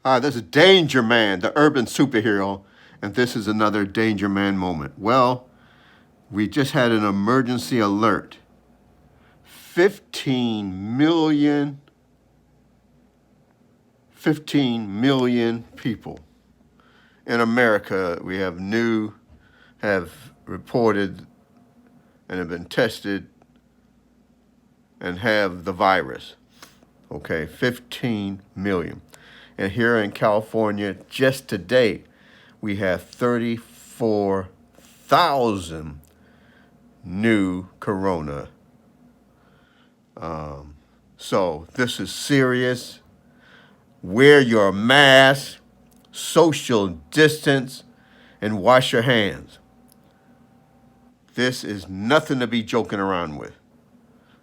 Hi, this is Danger Man, the urban superhero, and this is another Danger Man moment. Well, we just had an emergency alert. 15 million people in America we have reported and have been tested and have the virus. Okay, 15 million. And here in California, just today, we have 34,000 new corona. So this is serious. Wear your mask, social distance, and wash your hands. This is nothing to be joking around with.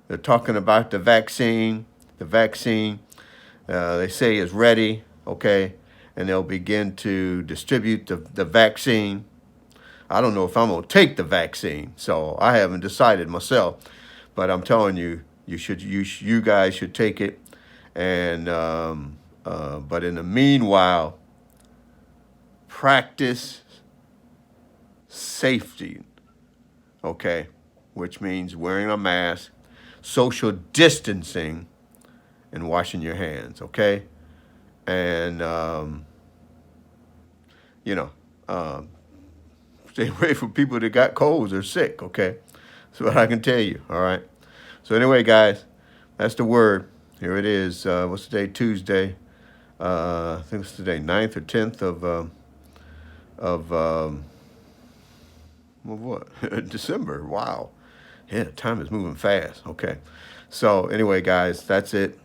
They're talking about the vaccine. The vaccine, they say, is ready, okay? And they'll begin to distribute the vaccine. I don't know if I'm going to take the vaccine, so I haven't decided myself. But I'm telling you, you guys should take it. And but in the meanwhile, practice safety, okay? Which means wearing a mask, social distancing, and washing your hands, okay? And, stay away from people that got colds or sick, okay? That's what I can tell you, all right? So anyway, guys, that's the word. Here it is. What's today? Tuesday. I think it's today, 9th or 10th of what? December. Wow. Yeah, time is moving fast. Okay. So anyway, guys, that's it.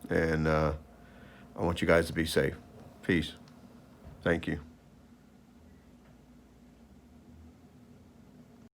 And I want you guys to be safe. Peace. Thank you.